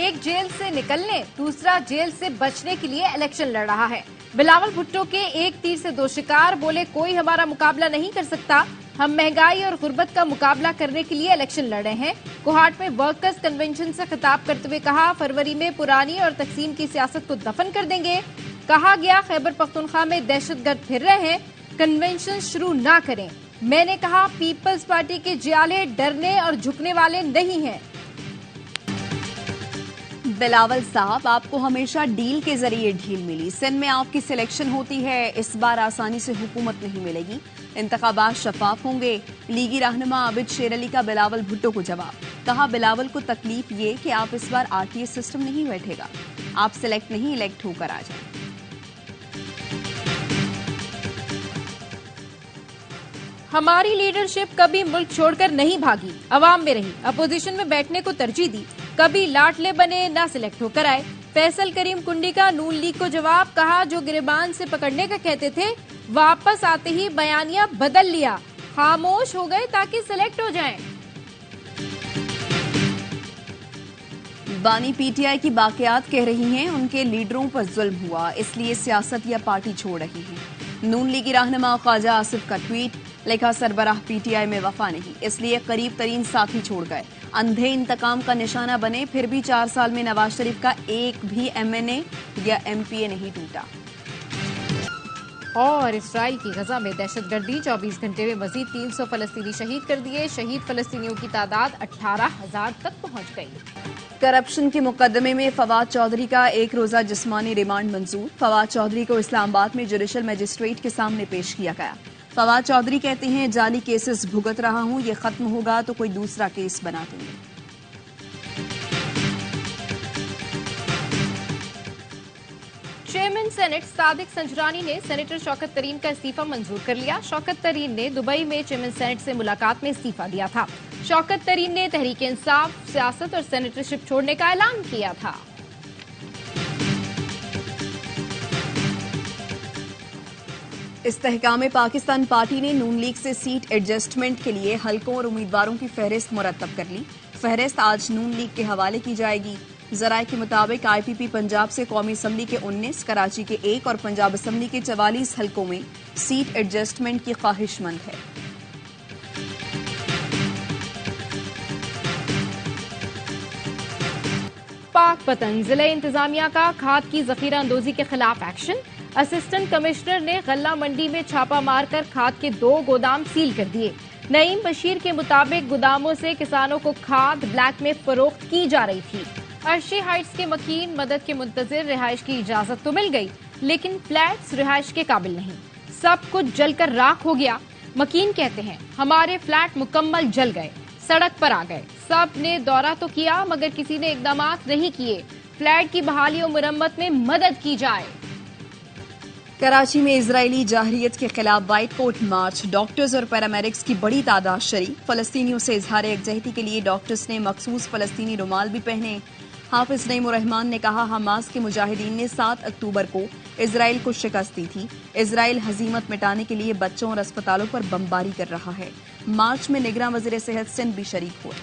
एक जेल से निकलने, दूसरा जेल से बचने के लिए इलेक्शन लड़ रहा है। बिलावल भुट्टो के एक तीर से दो शिकार, बोले कोई हमारा मुकाबला नहीं कर सकता, हम महंगाई और गुर्बत का मुकाबला करने के लिए इलेक्शन लड़े हैं। कोहाट में वर्कर्स कन्वेंशन से खिताब करते हुए कहा, फरवरी में पुरानी और तकसीम की सियासत को दफन कर देंगे। कहा गया, खैबर पख्तूनख्वा में दहशतगर्द फिर रहे हैं, कन्वेंशन शुरू ना करें। मैंने कहा, पीपल्स पार्टी के जियाले डरने और झुकने वाले नहीं हैं। बिलावल साहब, आपको हमेशा डील के जरिए ढील मिली। सिंध में आपकी सिलेक्शन होती है, इस बार आसानी से हुकूमत नहीं मिलेगी। इंतखाबात शफाफ होंगे। लीगी रहनुमा आबिद शेर अली का बिलावल भुट्टो को जवाब। कहा, बिलावल को तकलीफ ये कि आप इस बार आरटीएस सिस्टम नहीं बैठेगा, आप सिलेक्ट नहीं इलेक्ट होकर आ जाए। हमारी लीडरशिप कभी मुल्क छोड़कर नहीं भागी, अवाम में रही, अपोजिशन में बैठने को तरजीह दी, कभी लाटले बने ना सिलेक्ट होकर आए। फैसल करीम कुंडी का नून लीग को जवाब। कहा, जो गिरबान से पकड़ने का कहते थे, वापस आते ही बयानिया बदल लिया, खामोश हो गए ताकि सिलेक्ट हो जाएं। बानी पीटीआई की बाकियात कह रही हैं, उनके लीडरों पर जुल्म हुआ, इसलिए सियासत या पार्टी छोड़ रही है। नून लीगी रहनुमा ख्वाजा आसिफ का ट्वीट, लिखा, सरबराह पीटीआई में वफा नहीं, इसलिए करीब तरीन साथी छोड़ गए। अंधे इंतकाम का निशाना बने, फिर भी 4 साल में नवाज शरीफ का एक भी एमएनए या एमपीए नहीं टूटा। और इसराइल की गजा में दहशतगर्दी, 24 घंटे में मजीद 300 फलस्तीनी शहीद कर दिए। शहीद फलस्तीनियों की तादाद 18,000 तक पहुंच गई। करप्शन के मुकदमे में फवाद चौधरी का एक रोजा जिस्मानी रिमांड मंजूर। फवाद चौधरी को इस्लामाबाद में जुडिशल मजिस्ट्रेट के सामने पेश किया गया। फवाद चौधरी कहते हैं, जाली केसेस भुगत रहा हूं, ये खत्म होगा तो कोई दूसरा केस बना देंगे। चेयरमैन सेनेट सादिक संजरानी ने सेनेटर शौकत तरीन का इस्तीफा मंजूर कर लिया। शौकत तरीन ने दुबई में चेयरमैन सेनेट से मुलाकात में इस्तीफा दिया था। शौकत तरीन ने तहरीक इंसाफ, सियासत और सेनेटरशिप छोड़ने का ऐलान किया था। इस्तेहकाम पाकिस्तान पार्टी ने नून लीग से सीट एडजस्टमेंट के लिए हलकों और उम्मीदवारों की फहरिस्त मुरतब कर ली। फहरिस्त आज नून लीग के हवाले की जाएगी। जराये के मुताबिक आईपीपी पंजाब से कौमी असम्बली के 19, कराची के 1 और पंजाब असम्बली के 44 हलकों में सीट एडजस्टमेंट की ख्वाहिशमंद है। पाक पतन, जिला इंतजामिया का खाद की जखीरा अंदोजी के खिलाफ एक्शन। असिस्टेंट कमिश्नर ने गल्ला मंडी में छापा मारकर खाद के 2 गोदाम सील कर दिए। नईम बशीर के मुताबिक गोदामों से किसानों को खाद ब्लैक में फरोख्त की जा रही थी। अर्शी हाइट्स के मकीन मदद के मुंतजिर, रिहाइश की इजाजत तो मिल गई, लेकिन फ्लैट्स रिहाइश के काबिल नहीं, सब कुछ जलकर राख हो गया। मकीन कहते हैं, हमारे फ्लैट मुकम्मल जल गए, सड़क पर आ गए, सब ने दौरा तो किया मगर किसी ने इकदाम नहीं किए। फ्लैट की बहाली और मुरम्मत में मदद की जाए। कराची में इजरायली जाहरियत के खिलाफ व्हाइट कोट मार्च, डॉक्टर्स और पैरामेडिक्स की बड़ी तादाद शरीक। फलस्तीनियों से इजहार यकजहती के लिए डॉक्टर्स ने मखसूस फलस्तीनी रुमाल भी पहने। हाफिज नईम रहमान ने कहा, हमास के मुजाहिदीन ने 7 अक्टूबर को इजराइल को शिकस्त दी थी। इजराइल हजीमत मिटाने के लिए बच्चों और अस्पतालों पर बमबारी कर रहा है। मार्च में निगरान वज़ीर सेहत सिंध भी शरीक हुए।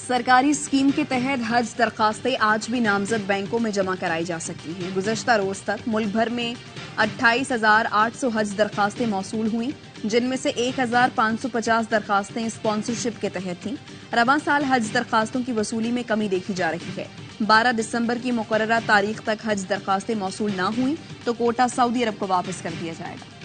सरकारी स्कीम के तहत हज दरखास्तें आज भी नामजद बैंकों में जमा कराई जा सकती हैं। गुज़श्ता रोज तक मुल्क भर में 28,800 हज दरखास्तें मौसूल हुई, जिनमें से 1,550 दरखास्तें स्पॉन्सरशिप के तहत थीं। रवां साल हज दरखास्तों की वसूली में कमी देखी जा रही है। 12 दिसंबर की मुकर्ररा तारीख तक हज दरखास्तें मौसूल न हुई तो कोटा सऊदी अरब को वापस कर दिया जाएगा।